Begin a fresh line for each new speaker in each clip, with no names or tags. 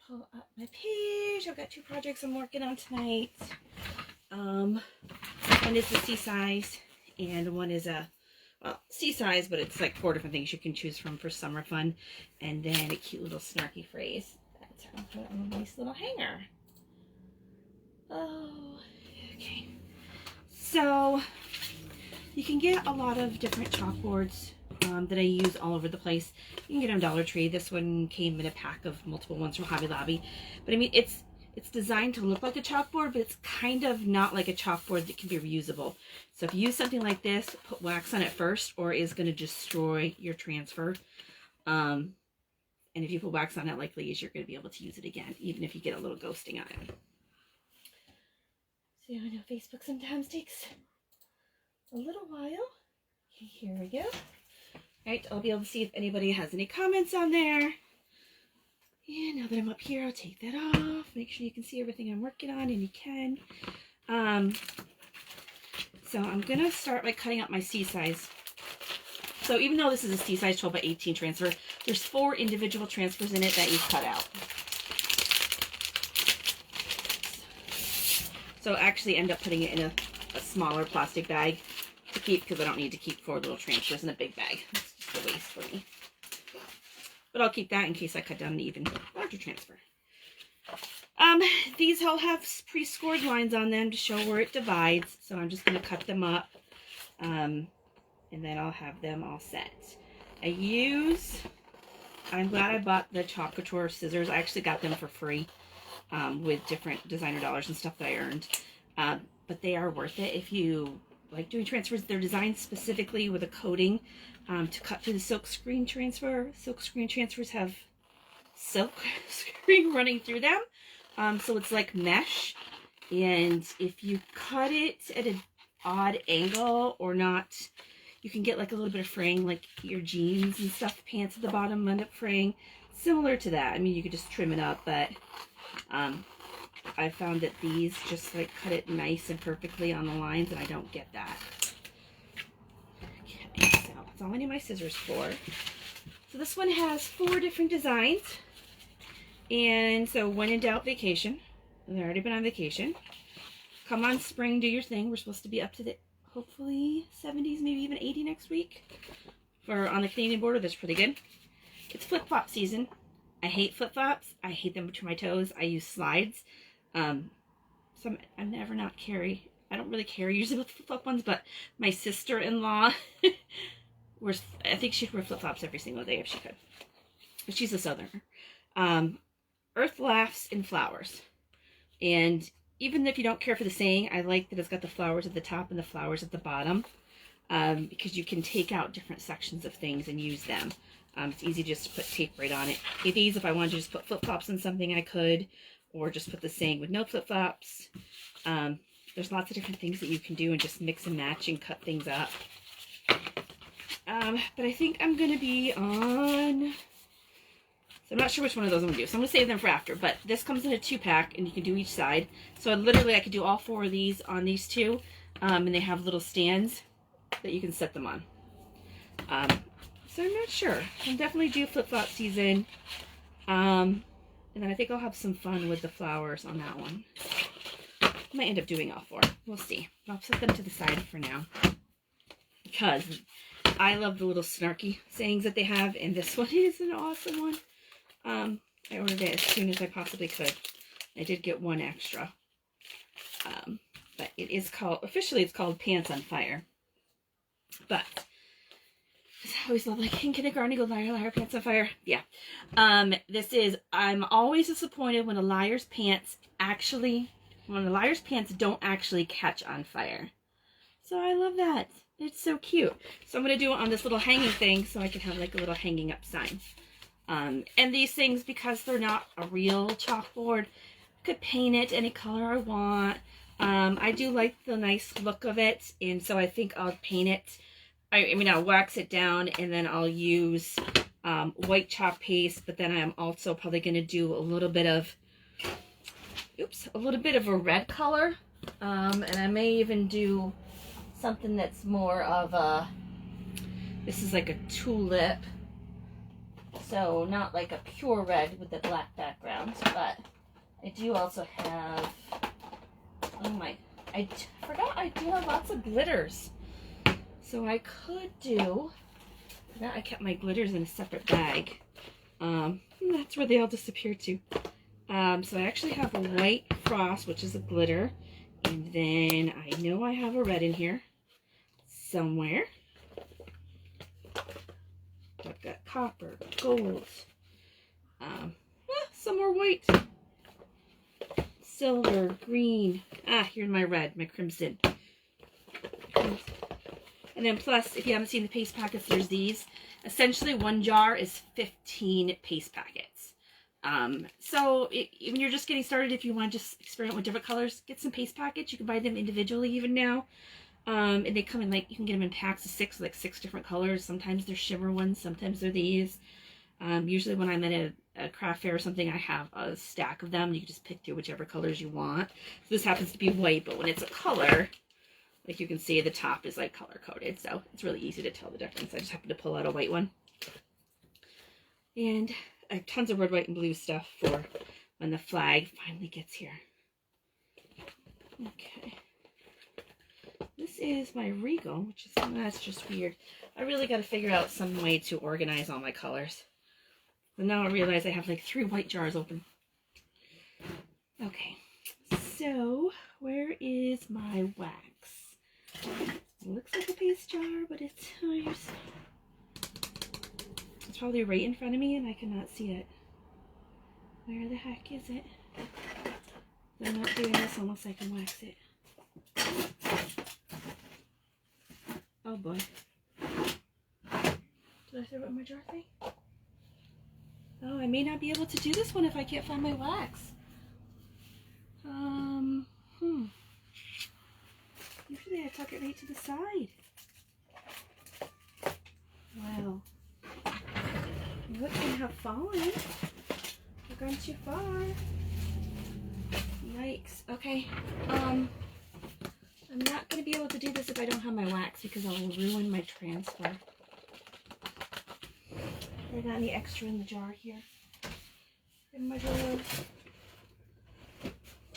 pull up my page. I've got 2 projects I'm working on tonight. One is the C size, and one is a, well, C size, but it's like 4 different things you can choose from for summer fun. And then a cute little snarky phrase. That's how I'll put on a nice little hanger. Oh, okay. So you can get a lot of different chalkboards that I use all over the place. You can get them Dollar Tree. This one came in a pack of multiple ones from Hobby Lobby. But I mean, it's designed to look like a chalkboard, but it's kind of not like a chalkboard that can be reusable. So if you use something like this, put wax on it first, or it's going to destroy your transfer. And if you put wax on it, likely is you're going to be able to use it again, even if you get a little ghosting on it. So I know Facebook sometimes takes a little while. Okay, here we go. All right, I'll be able to see if anybody has any comments on there. And now that I'm up here, I'll take that off. Make sure you can see everything I'm working on, and you can. So I'm going to start by cutting up my C size. So even though this is a C size 12 by 18 transfer, there's 4 individual transfers in it that you cut out. So I actually end up putting it in a smaller plastic bag to keep, because I don't need to keep 4 little transfers in a big bag. It's just a waste for me. But I'll keep that in case I cut down an even larger transfer. These all have pre-scored lines on them to show where it divides. So I'm just going to cut them up. And then I'll have them all set. I'm glad I bought the Chalk Couture scissors. I actually got them for free with different designer dollars and stuff that I earned. But they are worth it if you like doing transfers. They're designed specifically with a coating to cut through the silk screen transfer. Silk screen transfers have silk screen running through them. So it's like mesh. And if you cut it at an odd angle or not, you can get like a little bit of fraying, like your jeans and stuff, pants at the bottom end up fraying. Similar to that. I mean, you could just trim it up, but I found that these just like cut it nice and perfectly on the lines, and I don't get that. Okay, so that's all I need my scissors for. So this one has 4 different designs. And so when in doubt, vacation. I've already been on vacation. Come on spring, do your thing. We're supposed to be up to the hopefully 70s, maybe even 80 next week. For on the Canadian border, that's pretty good. It's flip-flop season. I hate flip-flops. I hate them between my toes. I use slides. I never not carry. I don't really carry usually with flip-flop ones, but my sister-in-law, I think she'd wear flip-flops every single day if she could. But she's a southerner. Earth laughs in flowers. And even if you don't care for the saying, I like that it's got the flowers at the top and the flowers at the bottom. Because you can take out different sections of things and use them. It's easy just to put tape right on it. These, if I wanted to just put flip-flops in something, I could. Or just put the saying with no flip-flops. There's lots of different things that you can do and just mix and match and cut things up. But I think I'm going to be on... So I'm not sure which one of those I'm going to do. So I'm going to save them for after. But this comes in a 2-pack, and you can do each side. So I could do all 4 of these on these 2. And they have little stands that you can set them on. So I'm not sure. I'll definitely do flip-flop season. And then I think I'll have some fun with the flowers on that one. I might end up doing all 4. We'll see. I'll set them to the side for now. Because I love the little snarky sayings that they have. And this one is an awesome one. I ordered it as soon as I possibly could. I did get 1 extra. But it is called, officially it's called Pants on Fire. But I always love, like, in kindergarten, you go, liar, liar, pants on fire. Yeah. I'm always disappointed when a liar's pants don't actually catch on fire. So I love that. It's so cute. So I'm going to do it on this little hanging thing so I can have, like, a little hanging up sign. And these things, because they're not a real chalkboard, I could paint it any color I want. I do like the nice look of it, and so I think I'll paint it. I'll wax it down, and then I'll use white chalk paste, but then I'm also probably going to do a little bit of a red color, and I may even do something that's more of a, this is like a tulip, So not like a pure red with the black background, but I do also have, oh my, I forgot I do have lots of glitters. So I could do, I kept my glitters in a separate bag. That's where they all disappeared to. So I actually have a white frost, which is a glitter. And then I know I have a red in here somewhere. I've got copper, gold, some more white, silver, green. Here's my red, my crimson. And then plus, if you haven't seen the paste packets, there's these. Essentially, one jar is 15 paste packets. So when you're just getting started, if you want to just experiment with different colors, get some paste packets. You can buy them individually even now. And they come in, like, you can get them in packs of 6, like 6 different colors. Sometimes they're shimmer ones, sometimes they're these. Usually when I'm at a craft fair or something, I have a stack of them. You can just pick through whichever colors you want. So this happens to be white, but when it's a color, like you can see, the top is like color coded, so it's really easy to tell the difference. I just happened to pull out a white one. And I have tons of red, white, and blue stuff for when the flag finally gets here. Okay. This is my Regal, which is, that's just weird. I really got to figure out some way to organize all my colors. But now I realize I have like 3 white jars open. Okay, so where is my wax? It looks like a paste jar, but it's probably right in front of me and I cannot see it. Where the heck is it? I'm not doing this unless I can wax it. Oh boy. Did I throw it in my jar thing? Oh, I may not be able to do this one if I can't find my wax. Usually I tuck it right to the side. Wow. What can have fallen? I've gone too far. Yikes. Okay. I'm not going to be able to do this if I don't have my wax because I will ruin my transfer. I got any extra in the jar here. In my jar.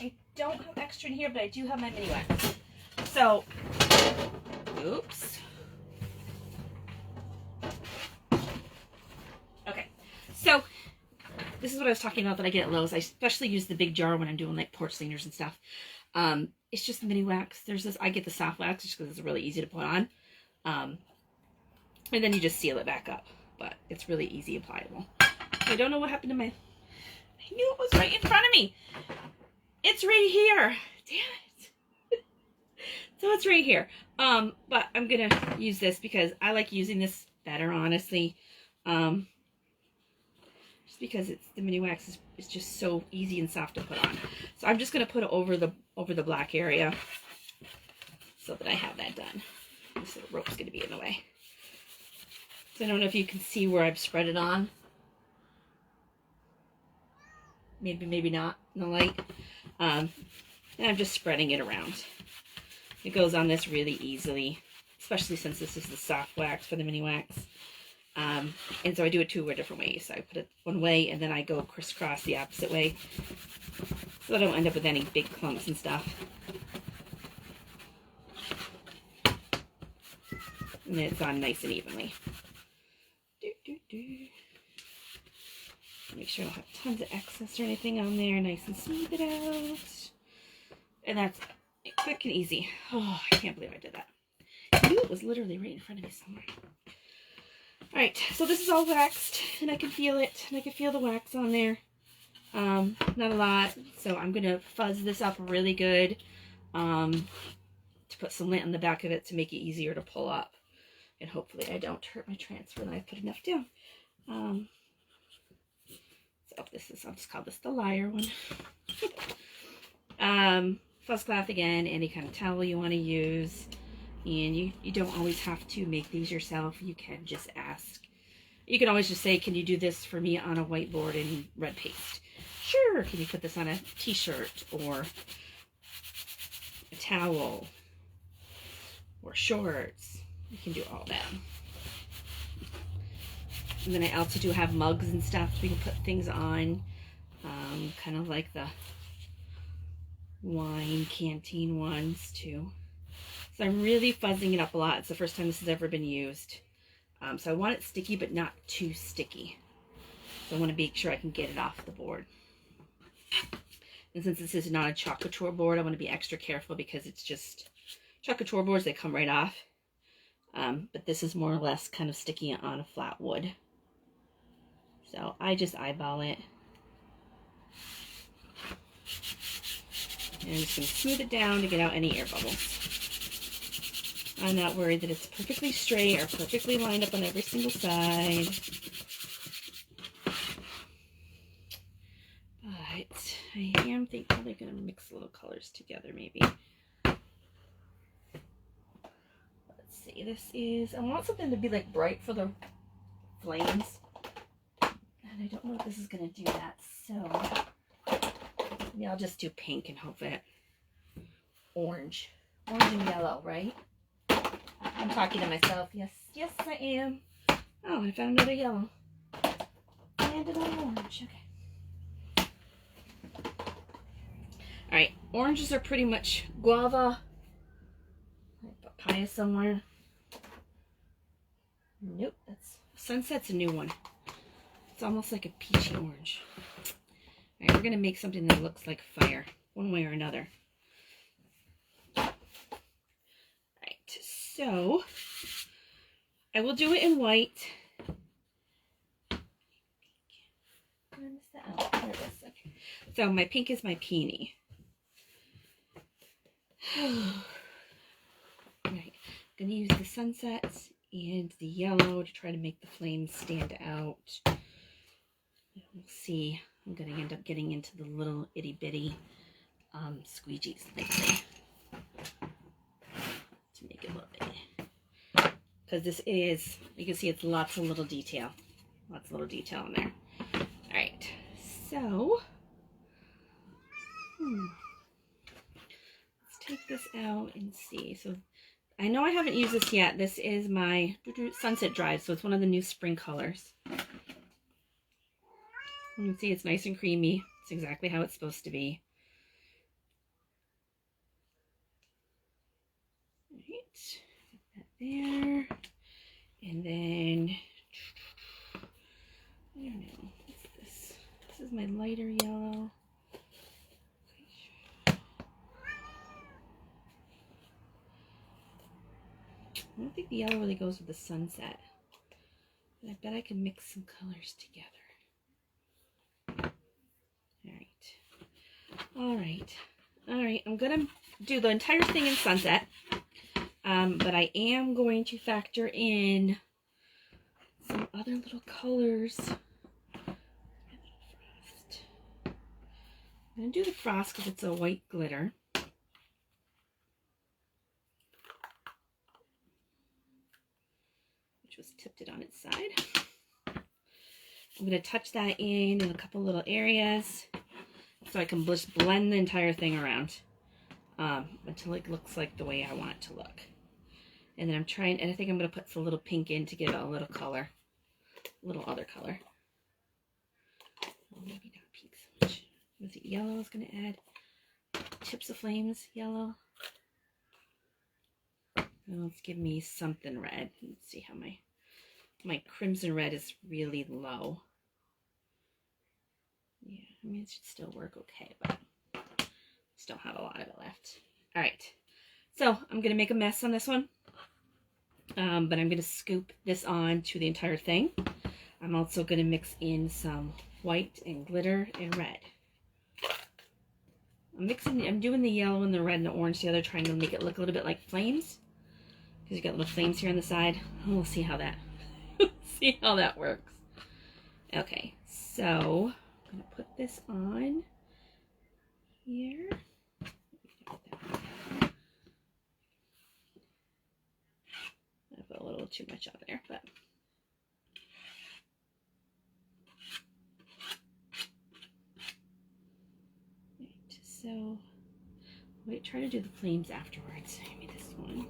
I don't have extra in here, but I do have my mini wax. So, oops. Okay, so this is what I was talking about that I get at Lowe's. I especially use the big jar when I'm doing like porch cleaners and stuff. It's just mini wax. There's this, I get the soft wax just because it's really easy to put on. And then you just seal it back up. But it's really easy and pliable. I don't know what happened to my... I knew it was right in front of me. It's right here. Damn it. So it's right here. But I'm going to use this because I like using this better, honestly. Just because it's the mini wax is just so easy and soft to put on. So I'm just going to put it over the black area so that I have that done. This little rope's going to be in the way. So I don't know if you can see where I've spread it on. Maybe, maybe not in the light. And I'm just spreading it around. It goes on this really easily, especially since this is the soft wax for the mini wax. And so I do it 2 different ways. So I put it one way and then I go crisscross the opposite way. So I don't end up with any big clumps and stuff. And then it's on nice and evenly. Make sure I don't have tons of excess or anything on there. Nice and smooth it out. And that's quick and easy. Oh, I can't believe I did that. I knew it was literally right in front of me somewhere. Alright, so this is all waxed, and I can feel it, and I can feel the wax on there. Not a lot, so I'm going to fuzz this up really good to put some lint on the back of it to make it easier to pull up. And hopefully I don't hurt my transfer and I put enough down. So this is, I'll just call this the liar one. Fuzz cloth again, any kind of towel you want to use. And you don't always have to make these yourself. You can just ask. You can always just say, can you do this for me on a whiteboard in red paste? Sure. Can you put this on a t-shirt or a towel or shorts? You can do all that. And then I also do have mugs and stuff we can put things on, kind of like the wine canteen ones too. So I'm really fuzzing it up a lot. It's the first time this has ever been used. So I want it sticky, but not too sticky. So I want to make sure I can get it off the board. And since this is not a chocolate board, I want to be extra careful because it's just chocolate boards, they come right off. But this is more or less kind of sticky on a flat wood. So I just eyeball it. And I'm just going to smooth it down to get out any air bubbles. I'm not worried that it's perfectly straight or perfectly lined up on every single side. But I am probably going to mix little colors together maybe. Let's see, this is, I want something to be like bright for the flames. And I don't know if this is going to do that, so maybe I'll just do pink and hope that orange and yellow, right? I'm talking to myself. Yes, yes I am. Oh, I found another yellow. And another orange. Okay. Alright, oranges are pretty much guava. Papaya somewhere. Nope, that's Sunset's a new one. It's almost like a peachy orange. Alright, we're going to make something that looks like fire, one way or another. So, I will do it in white. Where is that? Oh, there it is. Okay. So, my pink is my peony. Right. I'm going to use the sunsets and the yellow to try to make the flames stand out. We'll see. I'm going to end up getting into the little itty bitty squeegees lately. To make it look big, because this is, you can see it's lots of little detail in there. All right, so let's take this out and see. So I know I haven't used this yet. This is my Sunset Drive, so it's one of the new spring colors. You can see it's nice and creamy. It's exactly how it's supposed to be. Put that there, and then I don't know, what's this? This is my lighter yellow. I don't think the yellow really goes with the sunset, but I bet I can mix some colors together. All right. I'm gonna do the entire thing in sunset. But I am going to factor in some other little colors. I'm going to do the frost because it's a white glitter. Which was tipped on its side. I'm going to touch that in a couple little areas so I can just blend the entire thing around until it looks like the way I want it to look. And then I'm trying, and I think I'm going to put some little pink in to give it a little color, a little other color. Maybe not pink so much. Was it yellow I was going to add? Tips of Flames yellow. And let's give me something red. Let's see how my crimson red is really low. Yeah, I mean, it should still work okay, but just don't have a lot of it left. All right, so I'm going to make a mess on this one. But I'm going to scoop this on to the entire thing. I'm also going to mix in some white and glitter and red. I'm doing the yellow and the red and the orange together, trying to make it look a little bit like flames. Because you got little flames here on the side. We'll see how that, works. Okay, so I'm going to put this on here. I put a little too much on there, but right, so wait, try to do the flames afterwards. Maybe this one.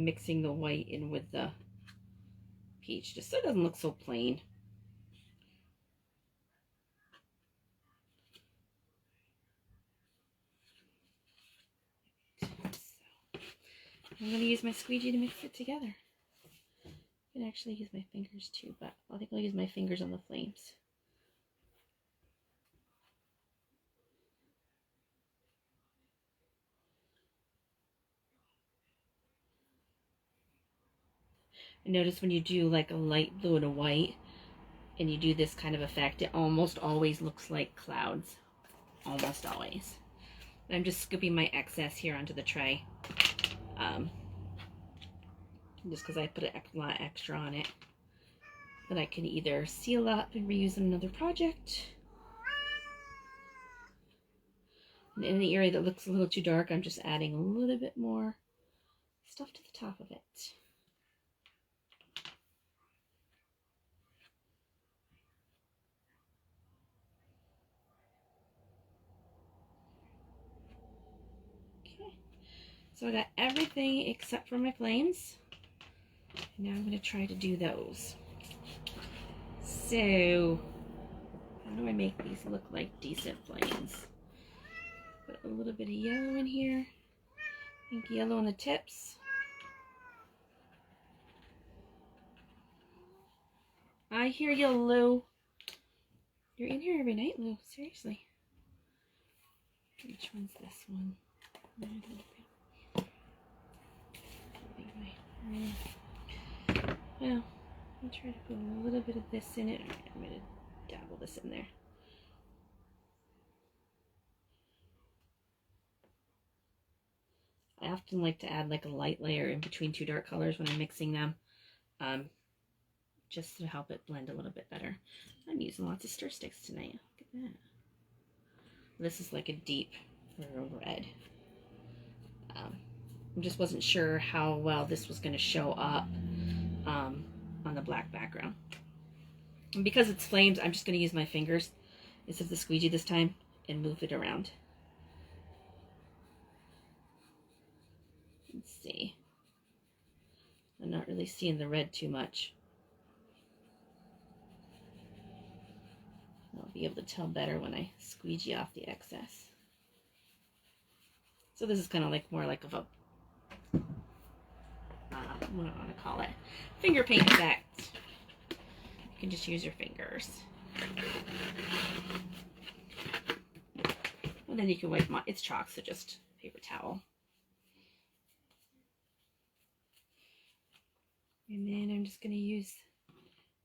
mixing the white in with the peach, just so it doesn't look so plain. So, I'm going to use my squeegee to mix it together. I can actually use my fingers too, but I think I'll use my fingers on the flames. And notice when you do like a light blue and a white, and you do this kind of effect, it almost always looks like clouds. Almost always. I'm just scooping my excess here onto the tray. Just because I put a lot extra on it. That I can either seal up and reuse in another project. And in the area that looks a little too dark, I'm just adding a little bit more stuff to the top of it. So I got everything except for my flames. Now I'm going to try to do those. So, how do I make these look like decent flames? Put a little bit of yellow in here. I think yellow on the tips. I hear you, Lou. You're in here every night, Lou. Seriously. Which one's this one? Well, I'll try to put a little bit of this in it. I'm going to dabble this in there. I often like to add like a light layer in between two dark colors when I'm mixing them, just to help it blend a little bit better. I'm using lots of stir sticks tonight. Look at that. This is like a deep red. I just wasn't sure how well this was going to show up on the black background. And because it's flames, I'm just going to use my fingers instead of the squeegee this time and move it around. Let's see. I'm not really seeing the red too much. I'll be able to tell better when I squeegee off the excess. So this is kind of like more like of a, what do I want to call it? Finger paint effect. You can just use your fingers. And then you can wipe it's chalk, so just paper towel. And then I'm just going to use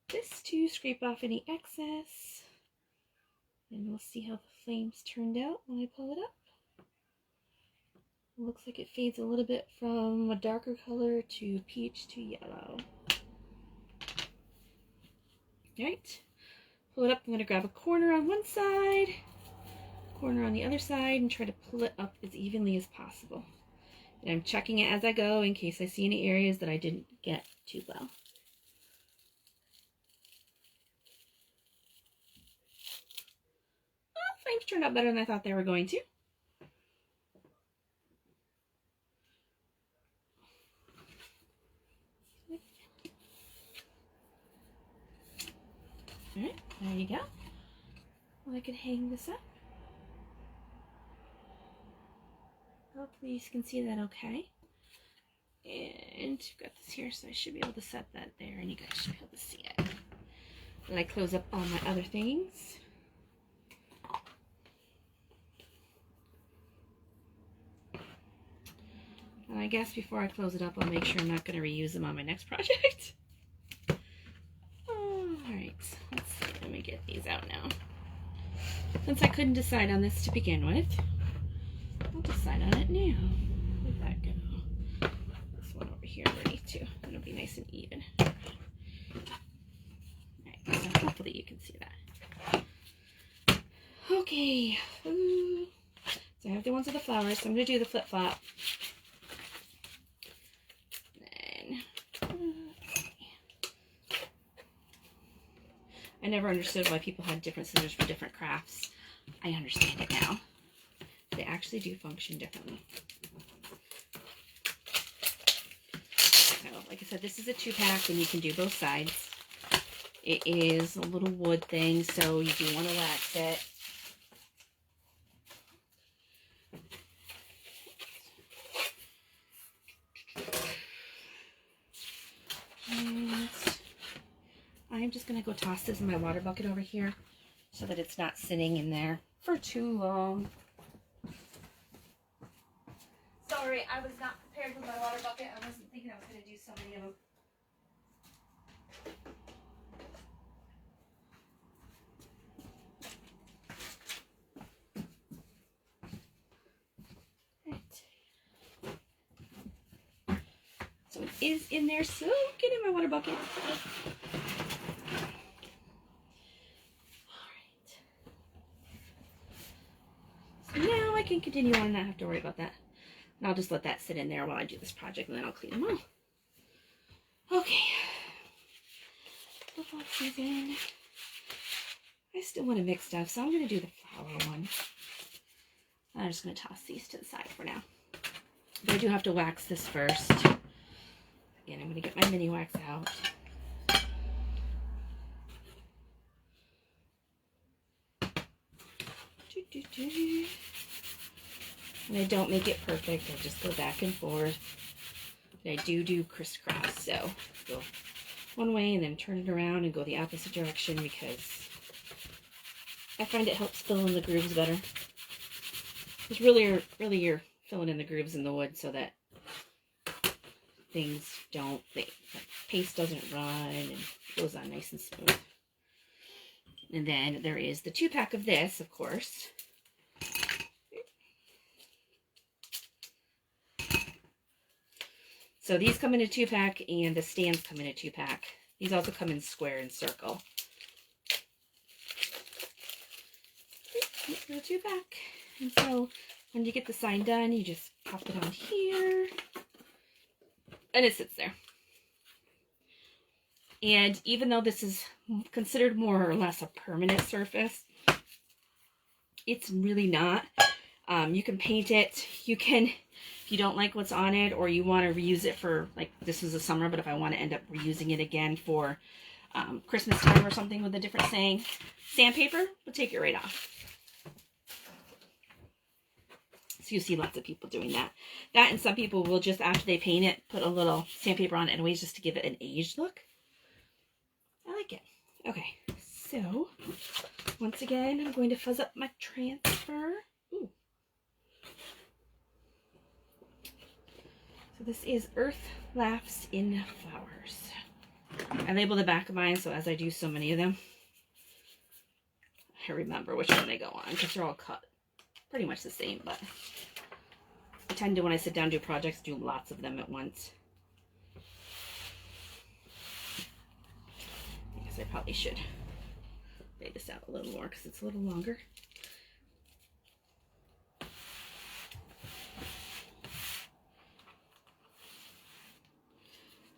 this to scrape off any excess. And we'll see how the flames turned out when I pull it up. It looks like it fades a little bit from a darker color to peach to yellow. Alright, pull it up. I'm going to grab a corner on one side, corner on the other side, and try to pull it up as evenly as possible. And I'm checking it as I go in case I see any areas that I didn't get too well. Oh, flames turned out better than I thought they were going to. Alright, there you go. Well, I can hang this up. Hopefully you can see that okay. And I've got this here, so I should be able to set that there, and you guys should be able to see it. And I close up all my other things. And I guess before I close it up, I'll make sure I'm not going to reuse them on my next project. Alright, let's see. Let me get these out now. Since I couldn't decide on this to begin with, I'll decide on it now. Where'd that go? This one over here underneath too. It'll be nice and even. Alright, so hopefully you can see that. Okay. So I have the ones with the flowers, so I'm going to do the flip-flop. I never understood why people had different scissors for different crafts. I understand it now. They actually do function differently. like I said, this is a 2-pack and you can do both sides. It is a little wood thing, so you do want to wax it. And I'm just going to go toss this in my water bucket over here so that it's not sitting in there for too long. Sorry, I was not prepared with my water bucket. I wasn't thinking I was going to do so many of them. Right. So it is in there, so get in my water bucket. Alright. So now I can continue on and not have to worry about that. And I'll just let that sit in there while I do this project, and then I'll clean them all. Okay. Football season. I still want to mix stuff, so I'm going to do the flower one. I'm just going to toss these to the side for now. But I do have to wax this first. Again, I'm going to get my mini wax out. And I don't make it perfect. I just go back and forth. And I do crisscross. So go one way and then turn it around and go the opposite direction because I find it helps fill in the grooves better. Because really you're filling in the grooves in the wood so that things don't, like paste doesn't run and goes on nice and smooth. And then there is the 2-pack of this, of course. So these come in a 2-pack and the stands come in a 2-pack. These also come in square and circle. A 2-pack. And so when you get the sign done, you just pop it on here. And it sits there. And even though this is considered more or less a permanent surface, it's really not. You can paint it. You can, if you don't like what's on it or you want to reuse it for, like this was the summer, but if I want to end up reusing it again for Christmas time or something with a different saying, sandpaper will take it right off. So you see lots of people doing that. That and some people will just, after they paint it, put a little sandpaper on it anyways just to give it an aged look. I like it. Okay, so once again, I'm going to fuzz up my transfer. Ooh. So this is Earth Laughs in Flowers. I label the back of mine, so as I do so many of them, I remember which one they go on, because they're all cut pretty much the same, but I tend to, when I sit down to do projects, do lots of them at once. I guess I probably should lay this out a little more because it's a little longer.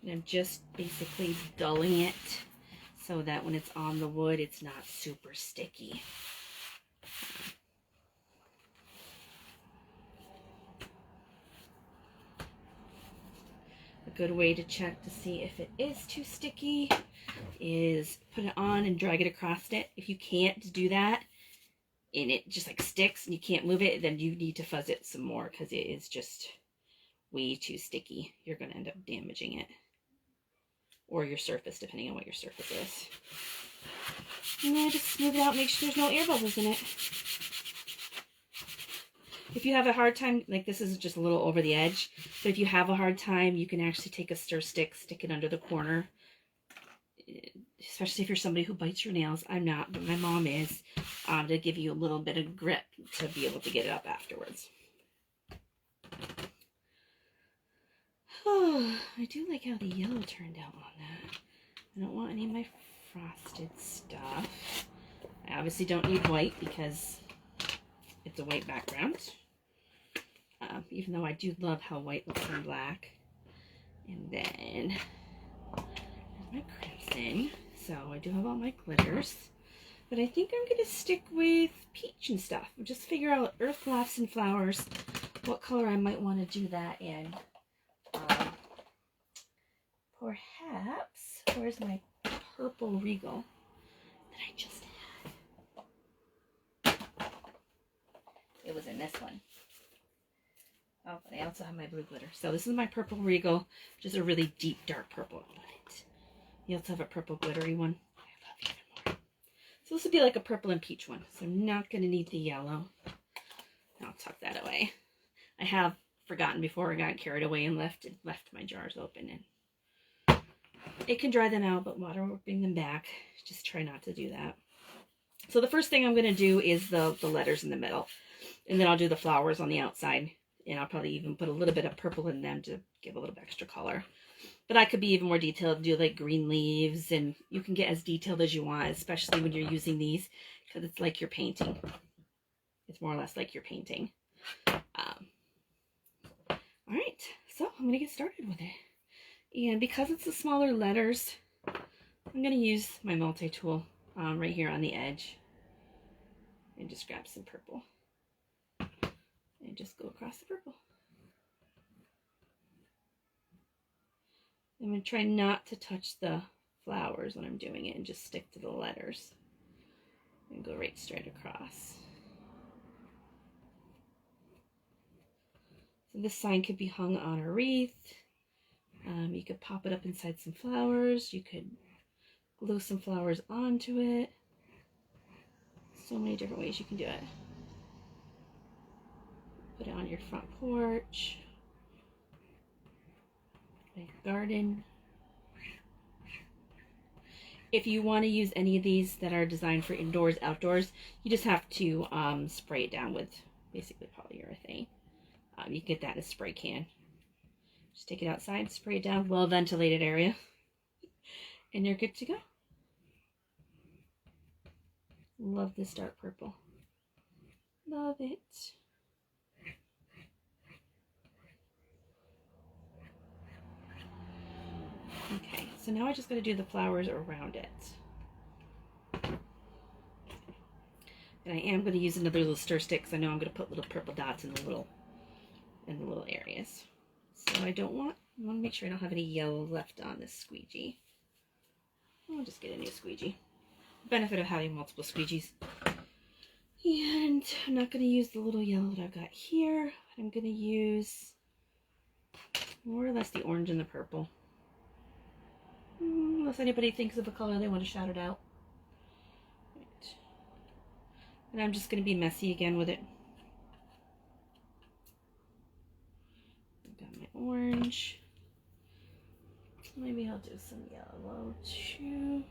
And I'm just basically dulling it so that when it's on the wood, it's not super sticky. A good way to check to see if it is too sticky is put it on and drag it across it. If you can't do that and it just like sticks and you can't move it, then you need to fuzz it some more because it is just way too sticky. You're going to end up damaging it or your surface, depending on what your surface is. And then just smooth it out, make sure there's no air bubbles in it. If you have a hard time, like this is just a little over the edge, but if you have a hard time, you can actually take a stir stick, stick it under the corner, especially if you're somebody who bites your nails. I'm not, but my mom is, to give you a little bit of grip to be able to get it up afterwards. Oh, I do like how the yellow turned out on that. I don't want any of my frosted stuff. I obviously don't need white because it's a white background. Even though I do love how white looks on black. And then there's my crimson. So I do have all my glitters. But I think I'm going to stick with peach and stuff. Just figure out Earth Laughs and Flowers, what color I might want to do that in. perhaps, where's my purple regal that I just had? It was in this one. Oh, but I also have my blue glitter. So this is my purple regal, which is a really deep, dark purple. You also have a purple glittery one. I love even more. So this would be like a purple and peach one. So I'm not going to need the yellow. I'll tuck that away. I have forgotten before I got carried away and left my jars open. And it can dry them out, but water will bring them back. Just try not to do that. So the first thing I'm going to do is the letters in the middle. And then I'll do the flowers on the outside. And I'll probably even put a little bit of purple in them to give a little bit extra color. But I could be even more detailed, do like green leaves, and you can get as detailed as you want, especially when you're using these, because it's like you're painting. It's more or less like you're painting. All right, so I'm going to get started with it. And because it's the smaller letters, I'm going to use my multi-tool right here on the edge. And just grab some purple. And just go across the purple. I'm going to try not to touch the flowers when I'm doing it and just stick to the letters. And go right straight across. So this sign could be hung on a wreath. You could pop it up inside some flowers. You could glue some flowers onto it. So many different ways you can do it. Put it on your front porch. Your garden. If you want to use any of these that are designed for indoors, outdoors, you just have to spray it down with basically polyurethane. You can get that in a spray can. Just take it outside, spray it down, well-ventilated area, and you're good to go. Love this dark purple. Love it. Okay, so now I just got to do the flowers around it. And I am going to use another little stir stick because I know I'm going to put little purple dots in the little areas. So I want to make sure I don't have any yellow left on this squeegee. I'll just get a new squeegee. Benefit of having multiple squeegees. And I'm not going to use the little yellow that I've got here. I'm going to use more or less the orange and the purple. Unless anybody thinks of a color they want to shout it out. Right. And I'm just going to be messy again with it. I've got my orange. Maybe I'll do some yellow too.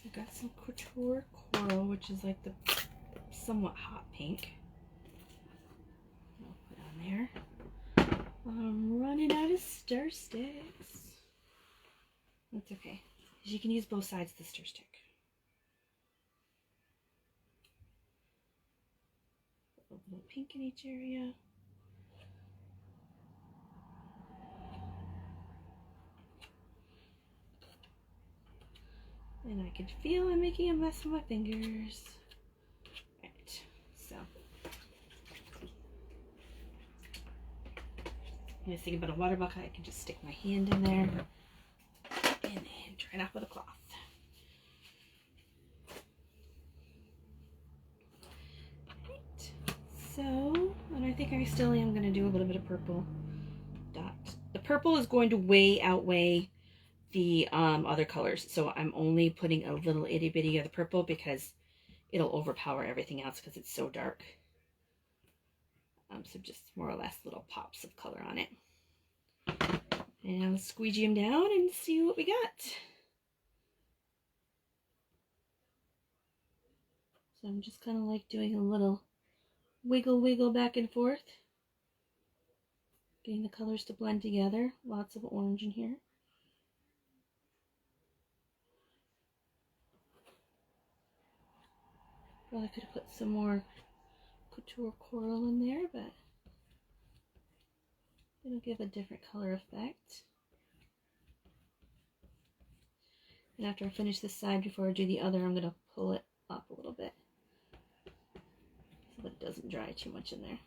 I've got some couture coral, which is like the somewhat hot pink. I'll put on there. I'm running out of stir sticks. That's okay, because you can use both sides of the stir stick. Put a little pink in each area. And I can feel I'm making a mess with my fingers. Right, so. I was thinking about a water bucket. I can just stick my hand in there and then dry it off with a cloth. Right. So, and I think I still am going to do a little bit of purple dot. The purple is going to outweigh the other colors, so I'm only putting a little itty bitty of the purple because it'll overpower everything else because it's so dark. So just more or less little pops of color on it. And I'll squeegee them down and see what we got. So I'm just kind of like doing a little wiggle back and forth. Getting the colors to blend together. Lots of orange in here. Probably could have put some more couture coral in there, but it'll give a different color effect. And after I finish this side, before I do the other, I'm going to pull it up a little bit so that it doesn't dry too much in there.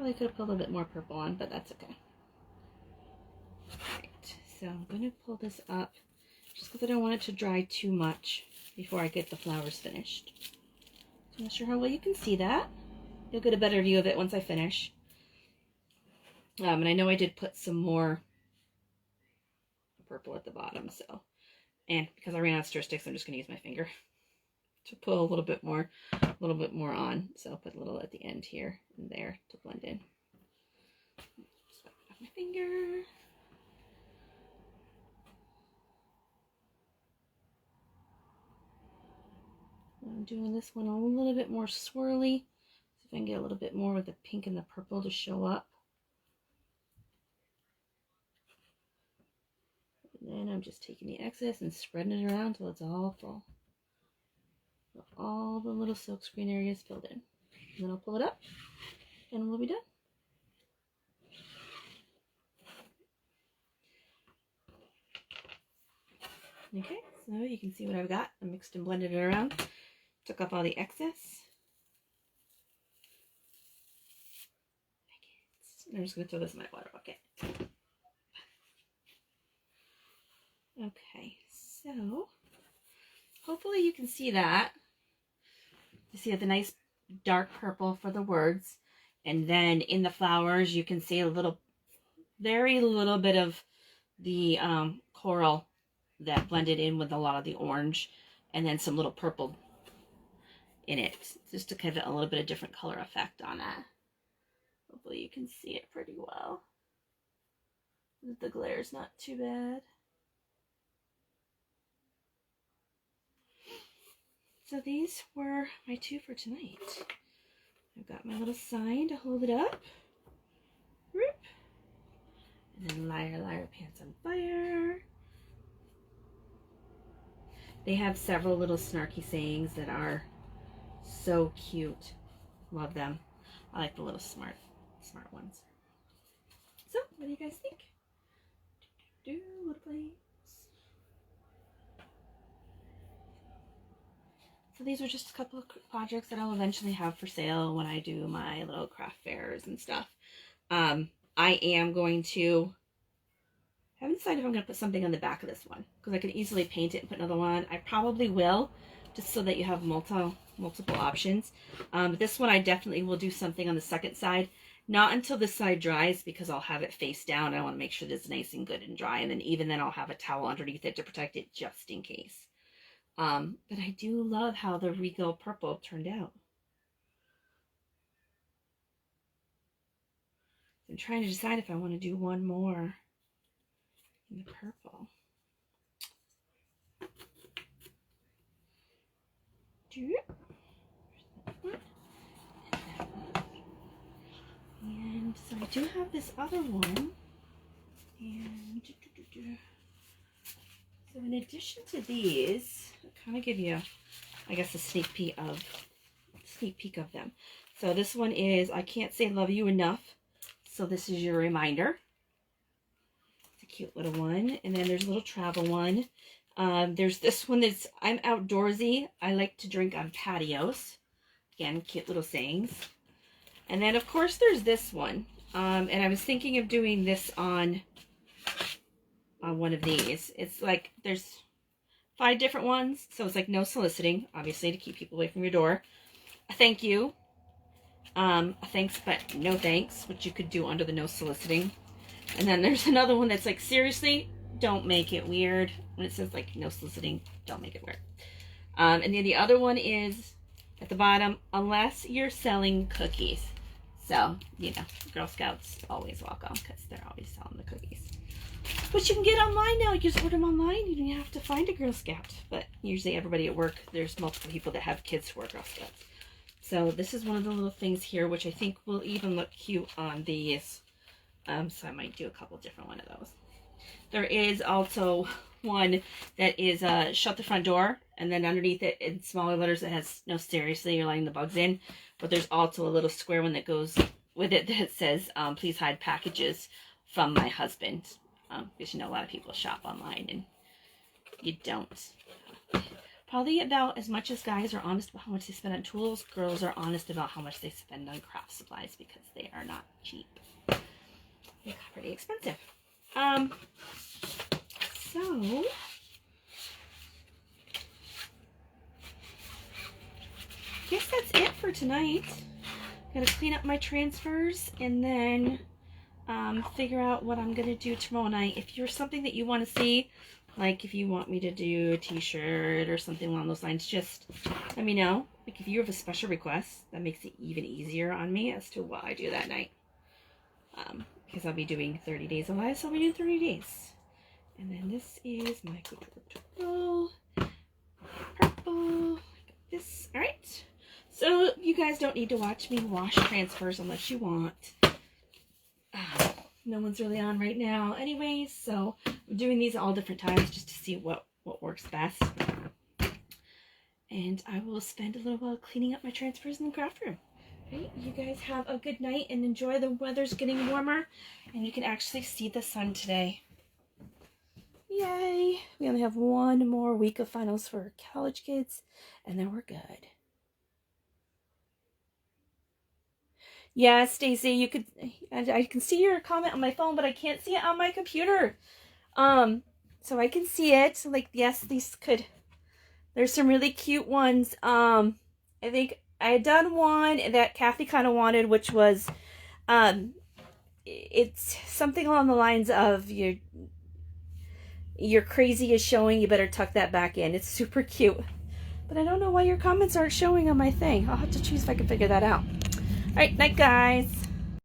Probably could have put a little bit more purple on, but that's okay. Alright, so I'm going to pull this up just because I don't want it to dry too much before I get the flowers finished. So I'm not sure how well you can see that. You'll get a better view of it once I finish. And I know I did put some more purple at the bottom, so. And because I ran out of stir sticks, I'm just going to use my finger to pull a little bit more on. So I'll put a little at the end here and there to blend in. Just wipe it off my finger. I'm doing this one a little bit more swirly. See if I can get a little bit more of the pink and the purple to show up. And then I'm just taking the excess and spreading it around until it's all full. So all the little silkscreen areas filled in. And then I'll pull it up and we'll be done. Okay, so you can see what I've got. I mixed and blended it around. Took off all the excess. I'm just going to throw this in my water bucket. Okay, so hopefully you can see that. You see the nice dark purple for the words. And then in the flowers, you can see a little, very little bit of the coral that blended in with a lot of the orange. And then some little purple in it, just to give it a little bit of different color effect on that. Hopefully you can see it pretty well. The glare is not too bad. So these were my two for tonight. I've got my little sign to hold it up. And then liar, liar, pants on fire. They have several little snarky sayings that are so cute. Love them. I like the little smart ones. So, what do you guys think? Little plates. So these are just a couple of projects that I'll eventually have for sale when I do my little craft fairs and stuff. I am going to, I haven't decided if I'm going to put something on the back of this one, because I could easily paint it and put another one on. I probably will, just so that you have multiple options. But this one I definitely will do something on the second side. Not until this side dries, because I'll have it face down. I want to make sure that it's nice and good and dry. And then even then I'll have a towel underneath it to protect it just in case. But I do love how the Regal purple turned out. I'm trying to decide if I want to do one more in the purple. And so I do have this other one. And so in addition to these, I'll kind of give you, I guess, a sneak peek of them. So this one is I Can't Say Love You Enough. So this is your reminder. It's a cute little one. And then there's a little travel one. There's this one that's I'm outdoorsy. I like to drink on patios. Again, cute little sayings. And then of course there's this one. And I was thinking of doing this on one of these. It's like there's 5 different ones. So it's like no soliciting, obviously, to keep people away from your door. A thank you. A thanks but no thanks, which you could do under the no soliciting. And then there's another one that's like, seriously, don't make it weird. When it says like no soliciting, don't make it weird. And then the other one is at the bottom, unless you're selling cookies. So, you know, Girl Scouts always welcome because they're always selling the cookies. Which you can get online now. You just order them online. You don't have to find a Girl Scout. But usually everybody at work, there's multiple people that have kids who are Girl Scouts. So this is one of the little things here, which I think will even look cute on these. So I might do a couple different one of those. There is also one that is shut the front door, and then underneath it in smaller letters it has no seriously, you're letting the bugs in. But there's also a little square one that goes with it that says please hide packages from my husband. Because you know a lot of people shop online and you don't Probably about as much as guys are honest about how much they spend on tools, girls are honest about how much they spend on craft supplies because they are not cheap. They're pretty expensive. So guess that's it for tonight. Gotta clean up my transfers and then figure out what I'm gonna do tomorrow night. If you're something that you want to see, like if you want me to do a t-shirt or something along those lines, just let me know. Like if you have a special request, that makes it even easier on me as to what I do that night. Because I'll be doing 30 days alive, so I'll be doing 30 days. And then this is my purple. This, all right. So you guys don't need to watch me wash transfers unless you want. No one's really on right now anyways, so I'm doing these all different times just to see what works best. And I will spend a little while cleaning up my transfers in the craft room. Right, you guys have a good night and enjoy. The weather's getting warmer and you can actually see the sun today. Yay! We only have one more week of finals for college kids and then we're good. Yeah, Stacy, you could, I can see your comment on my phone, but I can't see it on my computer. So I can see it. Like, yes, these could, there's some really cute ones. I think I had done one that Kathy kind of wanted, which was, it's something along the lines of your crazy is showing, you better tuck that back in. It's super cute. But I don't know why your comments aren't showing on my thing. I'll have to choose if I can figure that out. All right, night, guys.